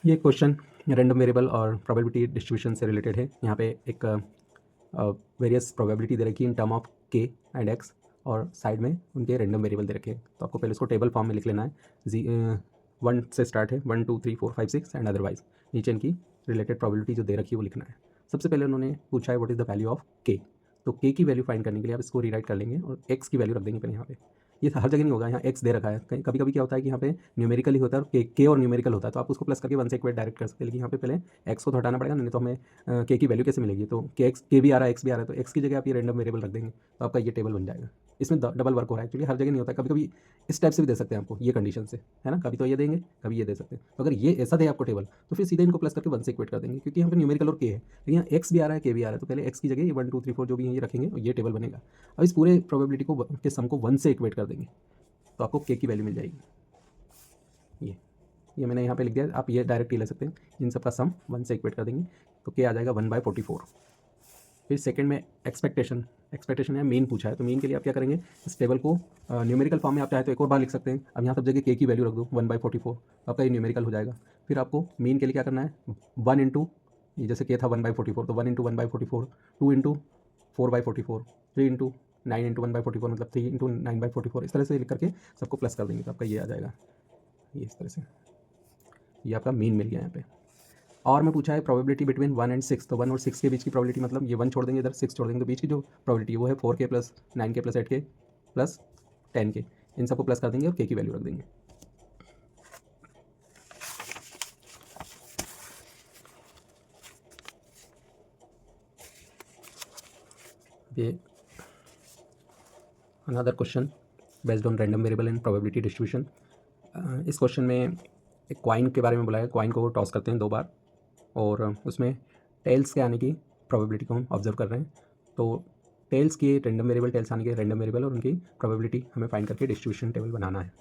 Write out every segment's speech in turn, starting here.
ये question random variable और probability distribution से रिलेटेड है। यहाँ पे एक वेरियस प्रोबेबिलिटी दे रखी है इन टर्म ऑफ के एंड एक्स और साइड में उनके रैंडम वेरिएबल दे रखे हैं। तो आपको पहले उसको टेबल फॉर्म में लिख लेना है। 1 से स्टार्ट है, 1 2 3 4 5 6 एंड अदरवाइज नीचे इनकी रिलेटेड प्रोबेबिलिटी जो दे रखी है वो लिखना है। सबसे पहले उन्होंने पूछा है what is the value of के। तो के की वैल्यू फाइंड करने के लिए आप इसको रीराइट कर लेंगे और एक्स की वैल्यू रख देंगे पहले यहाँ पे। ये हर जगह नहीं होगा, यहाँ एक्स दे रखा है। कहीं कभी कभी क्या होता है कि यहाँ पे न्यूमेरिकल ही होता है और के और न्यूमेरिकल होता है, तो आप उसको प्लस करके 1 से इक्वेट डायरेक्ट कर सकते हैं। लेकिन यहाँ पे पहले एक्स को तो हटाना पड़ेगा, नहीं तो हमें के की वैल्यू कैसे मिलेगी। तो के भी आ रहा है, एक्स भी आ रहा है, तो एक्स की जगह आप ये रैंडम वेरिएबल रख देंगे तो आपका ये टेबल बन जाएगा। इसमें डबल वर्क हो रहा है एक्चुअली, हर जगह नहीं होता है। कभी कभी इस टाइप से भी दे सकते हैं आपको, ये कंडीशन से, है ना। कभी तो ये देंगे, कभी ये दे सकते हैं। तो अगर ये ऐसा दे आपको टेबल तो फिर सीधे इनको प्लस करके 1 से इक्वेट कर देंगे, क्योंकि यहाँ पे न्यूमेरिकल और के है। लेकिन यहाँ एक्स भी आ रहा है, के भी आ रहा है, तो पहले एक्स की जगह ये 1 2 3 4 जो भी है ये रखेंगे और ये टेबल बनेगा। अब इस पूरे प्रोबेबिलिटी को के सम को 1 से इक्वेट कर देंगे तो आपको के की वैल्यू मिल जाएगी। ये मैंने यहाँ पे लिख दिया, आप ये डायरेक्ट ही ले सकते हैं। इन सब का सम 1 से इक्वेट कर देंगे तो के आ जाएगा 1/44। फिर सेकंड में एक्सपेक्टेशन है, मीन पूछा है। तो मीन के लिए आप क्या करेंगे, इस टेबल को न्यूमेरिकल फॉर्म में आप चाहे तो एक और बार लिख सकते हैं। अब यहाँ सब जगह के की वैल्यू रख दो 1/44, आपका ये न्यूमेरिकल हो जाएगा। फिर आपको मीन के लिए क्या करना है, 1 इंटू, ये जैसे के था 1/44, तो 1 इंटू 1/44, 2 इंटू 4/44, 3 इंटू 9 इंटू 1/44, मतलब 3 इंटू 9/44। इस तरह से लिख करके सबको प्लस कर देंगे तो आपका ये आ जाएगा। ये इस तरह से ये आपका मीन मिल गया यहाँ पे। और में पूछा है प्रोबेबिलिटी बिटवीन 1 एंड 6, तो 1 और 6 के बीच की प्रोबेबिलिटी, मतलब ये 1 छोड़ देंगे इधर, 6 छोड़ देंगे, तो बीच की जो प्रोबेबिलिटी वो है 4k plus 9k plus 8k plus 10k। इन सबको प्लस कर देंगे और k की वैल्यू रख देंगे। ये another question based on random variable and probability distribution. इस क्वेश्चन में एक क्वाइन के बारे में बोला है। क्वाइन को टॉस करते हैं 2 बार और उसमें टेल्स के आने की प्रोबेबिलिटी को हम ऑब्जर्व कर रहे हैं। तो टेल्स की रैंडम वेरिएबल, टेल्स आने के रैंडम वेरिएबल और उनकी प्रोबेबिलिटी हमें फाइंड करके डिस्ट्रीब्यूशन टेबल बनाना है।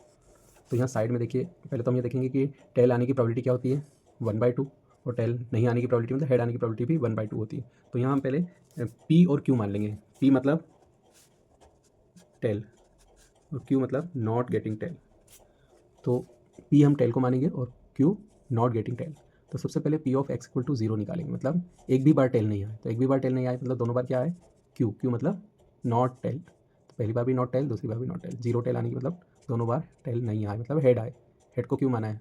तो यहाँ साइड में देखिए, पहले तो हम ये देखेंगे कि टेल आने की प्रोबेबिलिटी क्या होती है, 1/2, और टेल नहीं आने की प्रोबेबिलिटी मतलब हेड आने की प्रोबेबिलिटी भी 1/2 होती है। तो यहाँ हम पहले पी और क्यू मान लेंगे। पी मतलब टेल और क्यू मतलब नॉट गेटिंग टेल। तो पी हम टेल को मानेंगे और क्यू नॉट गेटिंग टेल। तो सबसे पहले P of X equal to 0 निकालेंगे, मतलब एक भी बार टेल नहीं आए। तो एक भी बार टेल नहीं आए मतलब दोनों बार क्या आए, क्यू मतलब नॉट टेल। तो पहली बार भी नॉट टेल, दूसरी बार भी नॉट टेल। 0 टेल आने की मतलब दोनों बार टेल नहीं आए, मतलब हेड आए। हेड को क्यू माना है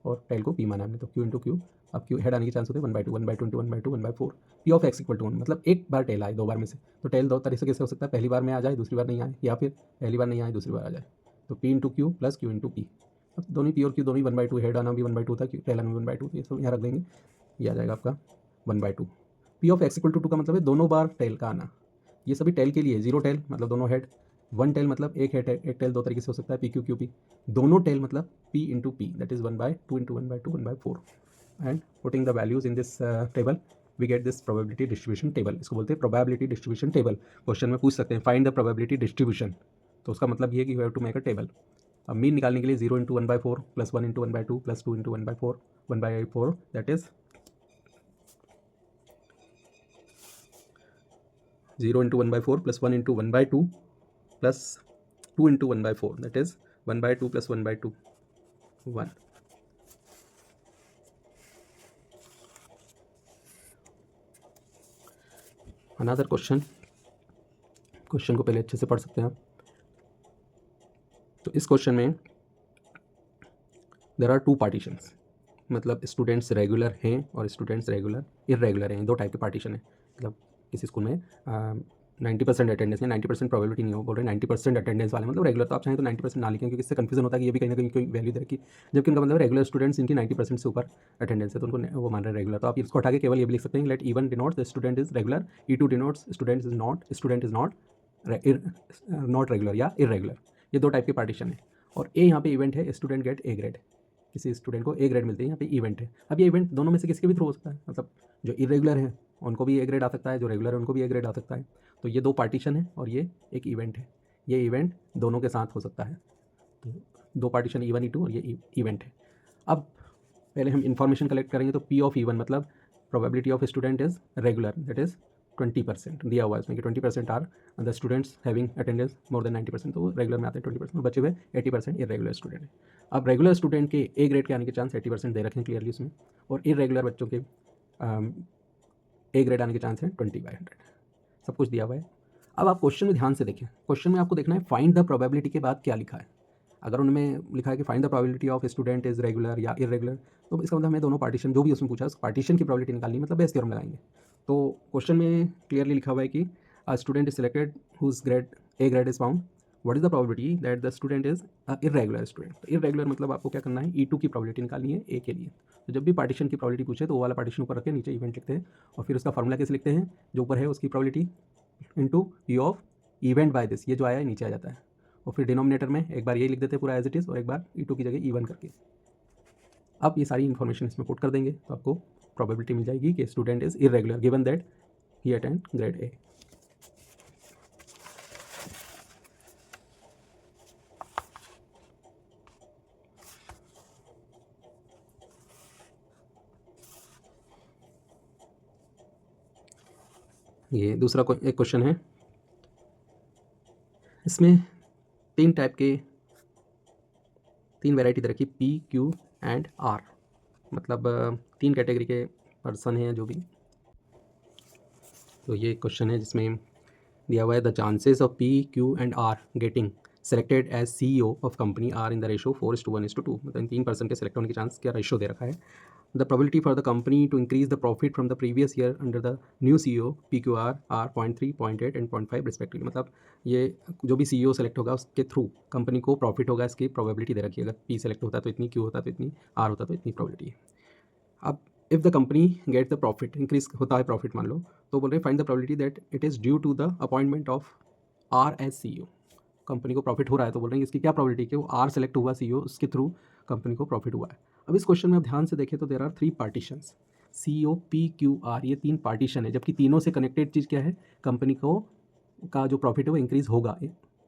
और टेल को पी माना है हमने, तो क्यू इंटू क्यू। अब क्यू हेड आने की चांस होते हैं 1/2, 1/2 into 1/2, 1/4। P of X equal to 1, मतलब एक बार टेल आए 2 बार में से। तो टेल 2 तरह से कैसे हो सकता है, पहली बार में आ जाए दूसरी बार नहीं आए, या फिर पहली बार नहीं आए दूसरी बार आ जाए। तो P into Q plus Q into P. अब दोनों पी और क्यू दोनों ही 1/2, हेड आना भी 1/2 था, टेल आना भी 1/2, तो ये सब यहाँ रख देंगे। ये आ जाएगा आपका 1/2। P of X equal to 2 का मतलब है दोनों बार टेल का आना। ये सभी टेल के लिए, 0 टेल मतलब दोनों हेड, 1 टेल मतलब एक हेड है। एक टेल 2 तरीके से हो सकता है, पी क्यू क्यू पी। दोनों टेल मतलब P into P, that is 1/2 into 1/2, 1/4। And putting the values in this table we get this probability distribution table. इसको बोलते हैं प्रोबेबिलिटी डिस्ट्रीब्यूशन टेबल। क्वेश्चन में पूछ सकते हैं फाइंड द प्रोबेबिलिटी डिस्ट्रीब्यूशन, तो उसका मतलब ये है कि you have to make a table. अब मीन निकालने के लिए 0 into 1/4 plus 1 into 1/2 plus 2 into 1/4, 1/4, that is 0 into 1/4 plus 1 into 1/2 plus 2 into 1/4, that is 1/2 plus 1/2, 1। Another question को पहले अच्छे से पढ़ सकते हैं आप। तो इस क्वेश्चन में देर आर 2 पार्टीशंस, मतलब स्टूडेंट्स रेगुलर हैं और स्टूडेंट्स रेगुलर इरेगुलर हैं। 2 टाइप के पार्टीशन है। मतलब किसी स्कूल में 90% अटेंडेंस है, 90% प्रोबेबिलिटी नहीं हो, बोल रहे 90% अटेंडेंस वाले मतलब रेगुलर। तो आप चाहें तो 90% ना लिखें, क्योंकि इससे कन्फ्यूजन होता है कि ये भी कहीं ना कहीं कोई वैल्यू दे रखी, जबकि उनका मतलब रेगुलर स्टूडेंट्स इनकी 90% से ऊपर अटेंडेंस है, तो उनको वो मान रहे हैं रेगुलर। तो आप इसको हटा के केवल ये भी लिख सकते हैं, let E1 denotes the student is regular, E2 denotes student is not regular या इरेगुलर। ये 2 टाइप के पार्टीशन है। और ए यहाँ पे इवेंट है, स्टूडेंट गेट ए ग्रेड, किसी स्टूडेंट को ए ग्रेड मिलती है, यहाँ पे इवेंट है। अब ये इवेंट दोनों में से किसके भी थ्रू हो सकता है, मतलब जो इरेगुलर है उनको भी ए ग्रेड आ सकता है, जो रेगुलर है उनको भी ए ग्रेड आ सकता है। तो ये 2 पार्टीशन है और ये एक इवेंट है। ये इवेंट दोनों के साथ हो सकता है। तो 2 पार्टीशन E1 E2 और ये इवेंट है। अब पहले हम इन्फॉर्मेशन कलेक्ट करेंगे। तो पी ऑफ E1 मतलब probability of student is regular, that is 20% दिया हुआ है इसमें कि 20% are the students having attendance more than 90%, तो वो रेगुलर में आते हैं 20%, बचे हुए 80% इरेगुलर स्टूडेंट है। अब रेगुलर स्टूडेंट के ए ग्रेड के आने के चांस 80% दे रखे हैं क्लियरली उसमें, और इरेगुलर बच्चों के ए ग्रेड आने के चांस हैं 20/100, सब कुछ दिया हुआ है। अब आप क्वेश्चन में ध्यान से देखें, क्वेश्चन में आपको देखना है फाइंड द प्रोबेबिलिटी के बाद क्या लिखा है। अगर उनमें लिखा है कि find the probability of student is regular या इरेगुलर, तो इसका मतलब हमें दोनों पार्टीशन जो भी उसमें पूछा है उस पार्टीशन की प्रोबेबिलिटी निकालनी, मतलब बेस थ्योरम लगाएंगे। तो क्वेश्चन में क्लियरली लिखा हुआ है कि a student is selected whose grade A grade is found, what is the probability that the student is irregular student. Irregular मतलब आपको क्या करना है, E2 की प्रोबेबिलिटी निकालनी है ए के लिए। तो जब भी पार्टीशन की प्रोबेबिलिटी पूछे तो वो वाला पार्टीशन ऊपर रख के नीचे इवेंट लिखते हैं, और फिर उसका फॉर्मूला कैसे लिखते हैं, जो ऊपर है उसकी probability into P of event by this, ये जो आया है नीचे आ जाता है, और फिर डिनोमिनेटर में एक बार ये लिख देते हैं पूरा एज इट इज़, और एक बार E2 की जगह E1 करके अब ये सारी इन्फॉर्मेशन इसमें पुट कर देंगे, तो आपको प्रोबेबिलिटी मिल जाएगी कि student is irregular given that he attend grade A. ये दूसरा एक क्वेश्चन है, इसमें तीन वैरायटी दे रखी, P, Q एंड R, मतलब 3 कैटेगरी के पर्सन हैं जो भी। तो ये क्वेश्चन है जिसमें दिया हुआ है the chances of P, Q and R getting selected as CEO of company are in the ratio 4:1:2, मतलब इन 3 पर्सन के सेलेक्ट होने के चांस क्या रेशो दे रखा है। The probability for the company to increase the profit from the previous year under the new CEO PQR are 0.3, 0.8 and 0.5 respectively, मतलब ये जो भी CEO सेलेक्ट होगा उसके थ्रू कंपनी को प्रॉफिट होगा, इसकी प्रोबेबिलिटी दे रखी है। अगर P सेलेक्ट होता है तो इतनी, Q होता तो इतनी, R होता तो इतनी प्रोबेबिलिटी है। अब if the company get the profit, increase होता है प्रॉफिट मान लो, तो बोल रहे find the probability that it is due to the appointment of R as CEO। कंपनी को प्रॉफिट हो रहा है तो बोल रहे हैं इसकी क्या प्रोबेबिलिटी कि वो R सेलेक्ट हुआ CEO, उसके थ्रू कंपनी को प्रॉफिट हुआ है। अब इस क्वेश्चन में आप ध्यान से देखें तो there are 3 partitions, CEO, P, Q, R, ये 3 पार्टीशन है, जबकि तीनों से कनेक्टेड चीज़ क्या है, कंपनी को का जो प्रॉफिट है वो इंक्रीज़ होगा,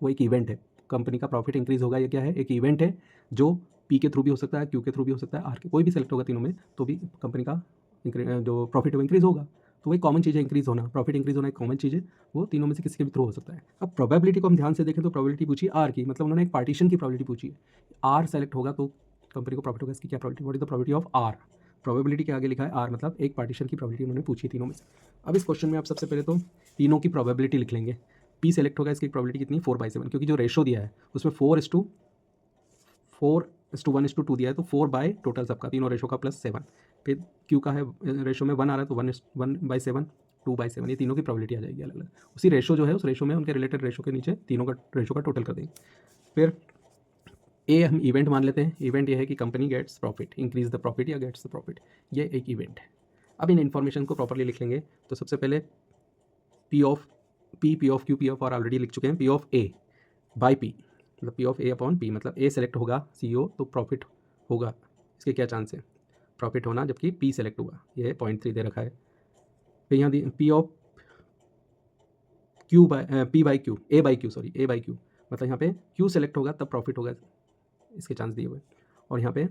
वो एक इवेंट है, कंपनी का प्रॉफिट इंक्रीज़ होगा, ये क्या है, एक इवेंट है जो P के थ्रू भी हो सकता है, Q के थ्रू भी हो सकता है, R के, कोई भी सेलेक्ट होगा तीनों में तो भी कंपनी का जो प्रॉफिट है वो इंक्रीज़ होगा। तो वही कॉमन चीज़ है, इंक्रीज़ होना, प्रॉफिट इंक्रीज़ होना एक कॉमन चीज़ है, वो तीनों में से किसी के भी थ्रू हो सकता है। अब प्रोबेबिलिटी को हम ध्यान से देखें तो प्रोबेबिलिटी पूछी आर की, मतलब उन्होंने एक पार्टीशन की प्रोबेबिलिटी पूछी है, आर सेलेक्ट होगा तो कंपनी को प्रॉफिट होगा, इसकी क्या probability, what is the probability of R. Probability के आगे लिखा है आर, मतलब एक पार्टीशन की प्रोबेबिलिटी उन्होंने पूछी तीनों में से। अब इस क्वेश्चन में आप सबसे पहले तो तीनों की प्रोबेबिलिटी लिख लेंगे। P सेलेक्ट होगा, इसकी प्रोबेबिलिटी कितनी, 4/7, क्योंकि जो रेशो दिया है उसमें 4:1:2 दिया है, तो 4 बाय टोटल सबका तीनों रेशो का +7। फिर Q का है रेशो में 1 आ रहा है तो 1/7, 2/7, ये तीनों की प्रोबेबिलिटी आ जाएगी अलग अलग। उसी रेशो जो है उस रेशो में उनके रिलेटेड रेशो के नीचे तीनों का रेशो का टोटल कर देंगे। फिर ए हम इवेंट मान लेते हैं, इवेंट ये है कि company gets profit, increase the profit या गेट्स द प्रॉफिट, ये एक इवेंट है। अब इन इन्फॉर्मेशन को प्रॉपरली लिख लेंगे, तो सबसे पहले P of Q, P of R already लिख चुके हैं, P of A by P, मतलब P of A upon P, मतलब A सेलेक्ट होगा CEO तो प्रॉफिट होगा, इसके क्या चांस है प्रॉफिट होना, जबकि P सेलेक्ट हुआ, ये 0.3 दे रखा है। फिर यहाँ P of Q by P by Q, A by Q, sorry A by Q, मतलब यहाँ पे Q सेलेक्ट होगा तब प्रॉफिट होगा, इसके चांस दिए हुए। और यहाँ पे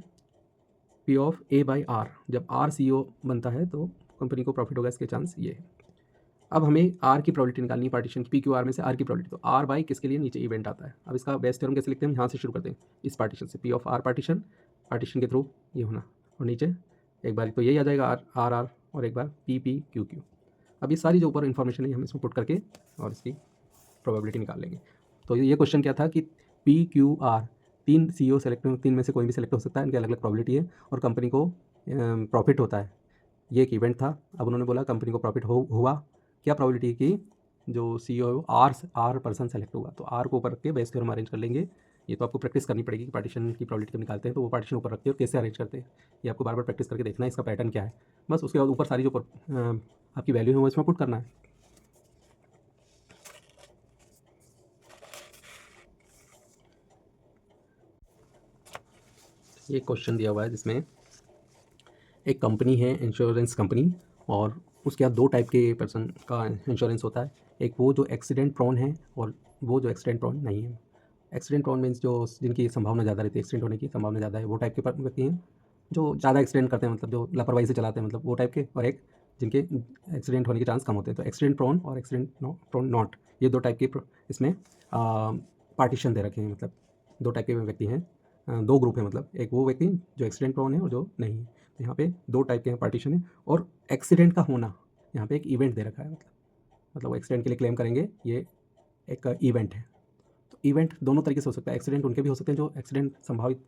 P of A by R, जब R CEO बनता है तो कंपनी को प्रॉफिट होगा, इसके चांस ये है। अब हमें R की प्रोबेबिलिटी निकालनी है पार्टीशन की, PQR में से R की प्रोबेबिलिटी, तो R बाई किसके लिए, नीचे इवेंट आता है। अब इसका बेस थ्योरम कैसे लिखते हैं, हम यहाँ से शुरू करते हैं, इस पार्टीशन से, P ऑफ R पार्टीशन के थ्रू ये होना, और नीचे एक बार तो यही आ जाएगा R और एक बार P Q। अब ये सारी जो ऊपर इन्फॉर्मेशन है हम इसमें पुट करके और इसकी प्रोबेबिलिटी निकाल लेंगे। तो ये क्वेश्चन क्या था कि PQR 3 CEO सेलेक्ट, 3 में से कोई भी सेलेक्ट हो सकता है, इनकी अलग अलग प्रोबेबिलिटी है और कंपनी को प्रॉफिट होता है, ये एक इवेंट था। अब उन्होंने बोला कंपनी को प्रॉफिट हुआ, क्या प्रोबेबिलिटी की जो CEO R पर्सन सेलेक्ट होगा, तो R को ऊपर रख के बेस थ्योरम अरेंज कर लेंगे। ये तो आपको प्रैक्टिस करनी पड़ेगी कि पार्टीशन की प्रोबेबिलिटी जब निकालते हैं तो वो पार्टीशन ऊपर रखते हैं और कैसे अरेंज करते हैं, ये आपको बार बार प्रैक्टिस करके देखना है, इसका पैटर्न क्या है, बस उसके बाद ऊपर सारी जो आपकी वैल्यू है वो इसमें पुट करना है। ये क्वेश्चन दिया हुआ है जिसमें एक कंपनी है, इंश्योरेंस कंपनी, और उसके यहाँ 2 टाइप के पर्सन का इंश्योरेंस होता है, एक वो जो एक्सीडेंट प्रोन है और वो जो एक्सीडेंट प्रोन नहीं है। एक्सीडेंट प्रोन मीन्स जो जिनकी संभावना ज़्यादा रहती है, एक्सीडेंट होने की संभावना ज़्यादा है, वो टाइप के व्यक्ति हैं जो ज़्यादा एक्सीडेंट करते हैं, मतलब जो लापरवाही से चलाते हैं, मतलब वो टाइप के। और एक जिनके एक्सीडेंट होने के चांस कम होते हैं। तो एक्सीडेंट प्रोन और एक्सीडेंट प्रोन नॉट, ये दो टाइप के इसमें पार्टीशन दे रखे हैं, मतलब दो टाइप के व्यक्ति हैं, दो ग्रुप हैं, मतलब एक वो व्यक्ति जो एक्सीडेंट प्रोन है और जो नहीं है। तो यहाँ पे दो टाइप के पार्टीशन है। और एक्सीडेंट का होना यहाँ पे एक इवेंट दे रखा है, मतलब वो एक्सीडेंट के लिए क्लेम करेंगे, ये एक इवेंट है। तो इवेंट दोनों तरीके से हो सकता है। एक्सीडेंट उनके भी हो सकते हैं जो एक्सीडेंट संभावित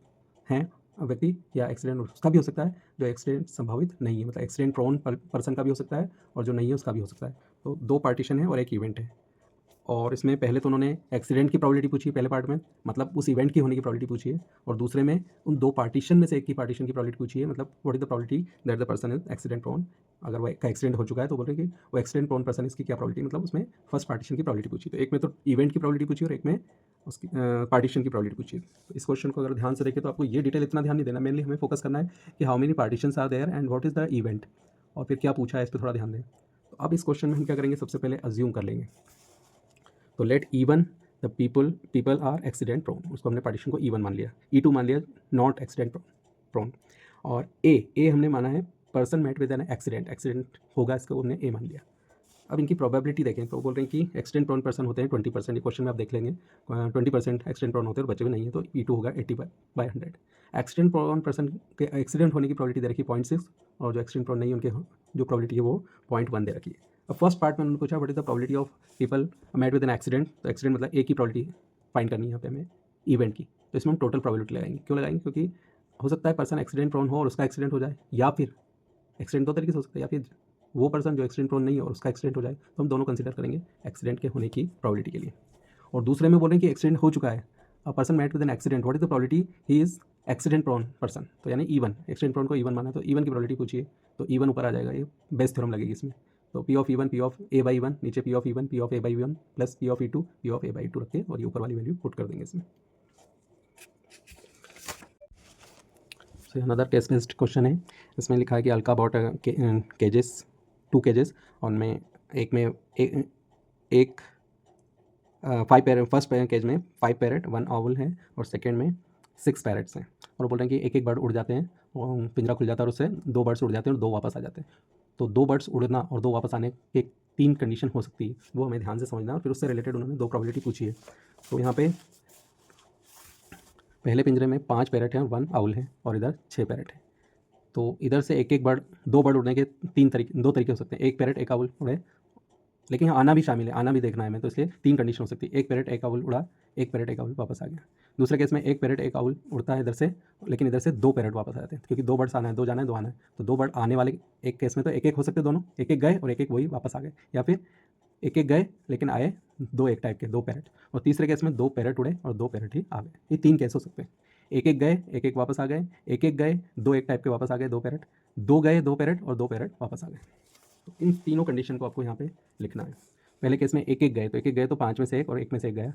हैं व्यक्ति, या एक्सीडेंट उसका भी हो सकता है जो एक्सीडेंट संभावित नहीं है, मतलब एक्सीडेंट प्रोन पर्सन का भी हो सकता है और जो नहीं है उसका भी हो सकता है। तो दो पार्टीशन है और एक इवेंट है। और इसमें पहले तो उन्होंने एक्सीडेंट की प्रोबेबिलिटी पूछी है पहले पार्ट में, मतलब उस इवेंट की होने की प्रोबेबिलिटी पूछी है, और दूसरे में उन दो पार्टीशन में से एक की पार्टीशन की प्रोबेबिलिटी पूछी है, मतलब what is the probability that the person is accident prone. अगर वो का एक्सीडेंट हो चुका है तो बोल रहे हैं कि वो एक्सीडेंट प्रोन पर्सन, इसकी क्या प्रोबेबिलिटी, मतलब उसमें फर्स्ट पार्टीशन की प्रोबेबिलिटी पूछी। तो एक में तो इवेंट की प्रोबेबिलिटी पूछी और एक में उसकी पार्टीशन की प्रोबेबिलिटी पूछी। तो इस क्वेश्चन को अगर ध्यान से देखें तो आपको ये डिटेल इतना ध्यान नहीं देना, मेनली हमें फोकस करना है कि how many partitions are there and what is the event, और फिर क्या पूछा है इस पर थोड़ा ध्यान दें। तो अब इस क्वेश्चन में हम क्या करेंगे, सबसे पहले अज्यूम कर लेंगे। तो let E1 the people are accident prone, उसको हमने पार्टीशन को E1 मान लिया, E2 मान लिया नॉट एक्सीडेंट प्रोन, और ए हमने माना है person met with an accident होगा, इसको हमने ए मान लिया। अब इनकी प्रोबेबिलिटी देखें तो बोल रहे हैं कि एक्सीडेंट प्रोन पर्सन होते हैं 20%, ये क्वेश्चन में आप देख लेंगे 20% एक्सीडेंट प्रोन होते हैं और बचे हुए नहीं है, तो E2 होगा 80/100। एक्सीडेंट प्रोन पर्सन के एक्सीडेंट होने की प्रोबेबिलिटी दे रखी है 0.6, और जो एक्सीडेंट प्रोन नहीं है उनके जो प्रोबेबिलिटी है वो 0.1 दे रखी है। अब फर्स्ट पार्ट में उन्होंने पूछा what is the probability of people met with an accident, तो एक्सीडेंट मतलब एक ही प्रोबेबिलिटी फाइंड करनी है यहाँ पे हमें इवेंट की, तो इसमें हम टोटल प्रोबेबिलिटी लगाएंगे। क्यों लगाएंगे, क्योंकि हो सकता है पर्सन एक्सीडेंट प्रोन हो और उसका एक्सीडेंट हो जाए, या फिर एक्सीडेंट दो तरीके से हो सकता है, या फिर वो पर्सन जो एक्सीडेंट प्रोन नहीं है और उसका एक्सीडेंट हो जाए, तो हम दोनों कंसिडर करेंगे एक्सीडेंट के होने की प्रोबेबिलिटी के लिए। और दूसरे में बोलें कि एक्सीडेंट हो चुका है, a person met with an accident, what is the probability he is accident prone person, तो यानी E1, एक्सीडेंट प्रोन को E1 माना, तो E1 की प्रोबेबिलिटी पूछिए, तो E1 ऊपर आ जाएगा, ये बेस्ट थ्योरम लगेगी इसमें। तो P of E1 P of A/1, नीचे P of E1 P of A/1 plus P of E2 P of A/2 रख के, और ये ऊपर वाली वैल्यू पुट कर देंगे इसमें। So another case based question है, इसमें लिखा है कि अल्का बॉट केजेस 2 केजेस, उनमें एक में एक 5 पैरेट, फर्स्ट केज में 5 पैरेट 1 ऑवल है और सेकेंड में 6 पैरेट्स हैं, और बोल रहे हैं कि एक एक बर्ड उड़ जाते हैं, और पिंजरा खुल जाता है और उससे 2 बर्ड्स उड़ जाते हैं और 2 वापस आ जाते हैं। तो 2 बर्ड्स उड़ना और 2 वापस आने के 3 कंडीशन हो सकती है, वो हमें ध्यान से समझना है, और फिर उससे रिलेटेड उन्होंने 2 प्रोबेबिलिटी पूछी है। तो यहाँ पे पहले पिंजरे में 5 पैरेट हैं और 1 आउल है, और इधर 6 पैरेट है। तो इधर से एक एक बर्ड, 2 बर्ड उड़ने के 2 तरीके हो सकते हैं, एक पैरेट एक आउल उड़े, लेकिन यहाँ आना भी शामिल है, आना भी देखना है हमें, तो इसलिए 3 कंडीशन हो सकती है, एक पैरेट एक आउल उड़ा, एक पैरेट एक आउल वापस आ गया। दूसरे केस में एक पैरेट एक आउल उड़ता है इधर से, लेकिन इधर से 2 पैरेट वापस आ जाते हैं, क्योंकि 2 बर्ड्स आना है, 2 जाना है, 2 आना है, तो 2 बर्ड आने वाले एक केस में तो एक एक हो सकते हैं दोनों, एक एक गए और एक एक वही वापस आ गए, या फिर एक एक गए लेकिन आए 2 एक टाइप के 2 पैरेट, और तीसरे केस में 2 पैरेट उड़े और 2 पैरेट ही आ गए। ये 3 केस हो सकते हैं, एक एक गए एक एक वापस आ गए, एक एक गए 2 एक टाइप के वापस आ गए 2 पैरेट, 2 गए 2 पैरेट और 2 पैरेट वापस आ गए। तो इन तीनों कंडीशन को आपको यहाँ पे लिखना है। पहले केस में एक एक गए, तो एक एक गए तो 5 में से एक और एक में से एक गया,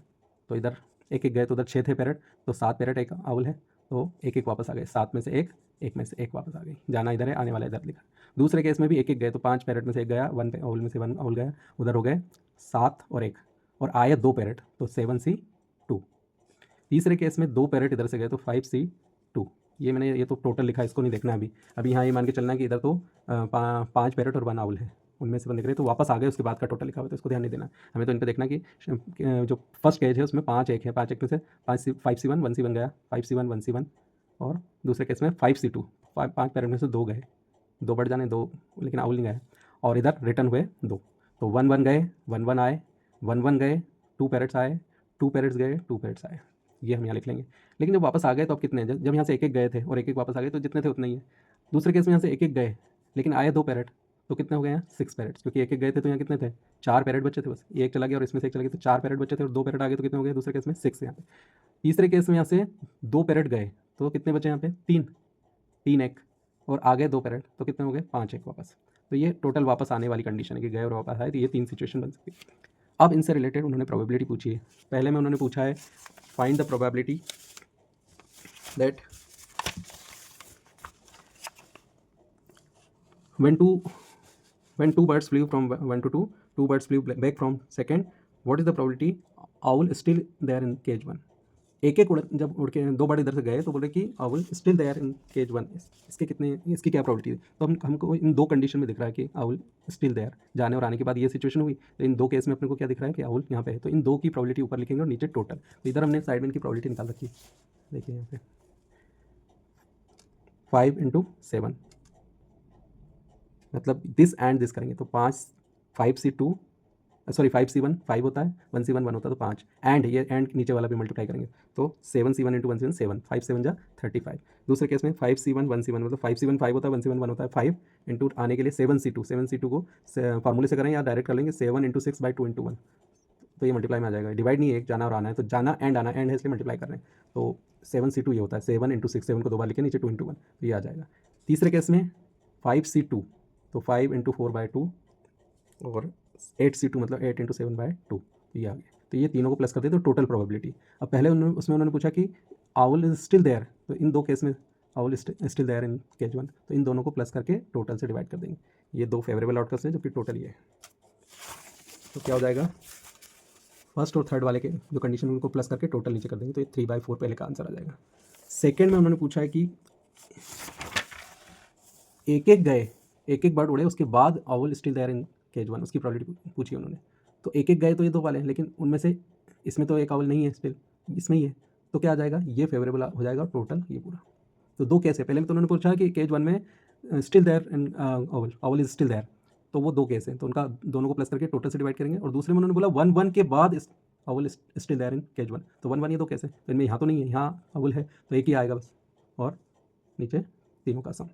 तो इधर एक एक गए तो उधर 6 थे पैरेट, तो 7 पैरेट एक आउल है, तो एक एक वापस आ गए, 7 में से एक में से एक वापस आ गई, जाना इधर है आने वाला इधर लिखा। दूसरे केस में भी एक एक गए, तो 5 पैरेट में से एक गया, 1 आउल में से 1 आउल गया, उधर हो गए 7 और 1, और आए 2 पैरेट, तो 7C2। तीसरे केस में 2 पैरेट इधर से गए, तो 5C2। ये मैंने ये तो टोटल लिखा है, इसको नहीं देखना अभी। अभी यहाँ ये मान के चलना है कि इधर तो 5 पैरेट और 1 आउल है, उनमें से 1 दिख रहे तो वापस आ गए, उसके बाद का टोटल लिखा हुआ है, तो इसको ध्यान नहीं देना। हमें तो इन पर देखना कि जो फर्स्ट केज है उसमें 5 एक है, 5 एक में से 5C1 1C1 गया, 5C1 1C1, और दूसरे केस में 5C2, 5 पैरेट में से 2 गए, 2 बढ़ जाने 2, लेकिन आउल नहीं गए, और इधर रिटर्न हुए 2, तो 1 1 गए 1 1 आए, 1 1 गए 2 पैरेट्स आए, 2 पैरेट्स गए 2 पैरेट्स आए, ये हम यहाँ लिख लेंगे। लेकिन जब वापस आ गए तो अब कितने हैं, जब यहाँ से एक एक गए थे और एक एक वापस आ गए तो जितने थे उतने ही है। दूसरे केस में यहाँ से एक एक गए लेकिन आए 2 पैरेट, तो कितने हो गए हैं 6 पैरेट्स, क्योंकि एक एक गए थे तो यहाँ कितने थे 4 पैरेट बचे थे, बस ये एक चला गया और इसमें से एक चला गया, तो 4 पैरेट बचे थे और 2 पैरेट आ गए, तो कितने हो गए दूसरे केस में 6 यहाँ पे। तीसरे केस में यहाँ से 2 पैरेट गए तो कितने बचे यहाँ पे 3 एक, और आ गए 2 पैरेट, तो कितने हो गए 5 एक वापस। तो ये टोटल वापस आने वाली कंडीशन है कि गए और वापस आए, तो ये 3 सिचुएशन बन सकती है। अब इनसे रिलेटेड उन्होंने प्रोबेबिलिटी पूछी है। पहले में उन्होंने पूछा है find the probability that when two birds flew from 1 to 2, 2 birds flew back from second, what is the probability owl is still there in cage 1? एक एक जब उड़ के 2 बर्ड इधर से गए तो बोले कि owl still there in cage 1। इसके कितने, इसकी क्या प्रोबेबिलिटी है? तो हमको इन 2 कंडीशन में दिख रहा है कि आउल स्टिल देयर, जाने और आने के बाद ये सिचुएशन हुई। तो इन 2 केस में अपने को क्या दिख रहा है कि आउल यहाँ पे है। तो इन 2 की प्रोबेबिलिटी ऊपर लिखेंगे और नीचे टोटल। तो इधर हमने साइड में इनकी प्रोबेबिलिटी निकाल रखी है, देखिए यहाँ पे 5 × 7, मतलब दिस एंड दिस करेंगे तो 5C2 सॉरी 5C1 5 होता है, 1C1 1 होता है, तो 5 एंड ये एंड नीचे वाला भी मल्टीप्लाई करेंगे तो 7C1 × 1C1 7, 5 7 जा 35। दूसरे केस में 5C1 1C1 मतलब 5C1 5 होता है, 1C1 1 होता है, 5 इंटू आने के लिए 7C2 को फार्मूले से करें या डायरेक्ट कर लेंगे 7 × 6 / 2 × 1, तो ये मल्टीप्लाई में आ जाएगा। डिवाइड नहीं है, एक जाना और आना है, तो जाना एंड आना एंड है इसलिए मल्टीप्लाई कर रहे हैं। तो 7C2 ये होता है 7 × 6, 7 को 2 बार लिखे नीचे 2 × 1, तो ये आ जाएगा। तीसरे केस में 5C2 तो 5 × 4/2 और 8C2 मतलब 8 × 7/2, ये आ गया। तो ये तीनों को प्लस कर दें तो टोटल प्रोबेबिलिटी। अब पहले उसमें उन्होंने पूछा कि आउल इज स्टिल देयर, तो इन 2 केस में owl still there in cage 1, तो इन दोनों को प्लस करके टोटल से डिवाइड कर देंगे। ये 2 फेवरेबल आउटकम्स हैं जबकि टोटल ये है। तो क्या हो जाएगा, फर्स्ट और थर्ड वाले के जो कंडीशन उनको प्लस करके टोटल नीचे कर देंगे, तो ये 3/4 पहले का आंसर आ जाएगा। सेकेंड में उन्होंने पूछा है कि एक एक बर्ड उड़े उसके बाद owl still there in cage 1, उसकी प्रोबेबिलिटी पूछी उन्होंने। तो एक एक गए तो ये 2 वाले हैं, लेकिन उनमें से इसमें तो एक आउल नहीं है, स्टिल इसमें ही है, तो क्या आ जाएगा, ये फेवरेबल हो जाएगा टोटल ये पूरा। तो 2 केस है, पहले में तो उन्होंने पूछा कि केज 1 में still there in owl is still there, तो वो 2 केस हैं, तो उनका दोनों को प्लस करके टोटल से डिवाइड करेंगे। और दूसरे में उन्होंने बोला 1 के बाद owl still there in cage 1, तो 1 ये 2 केस है, तो इनमें यहाँ तो नहीं है, यहाँ आउल है, तो एक ही आएगा बस, और नीचे तीनों का सम।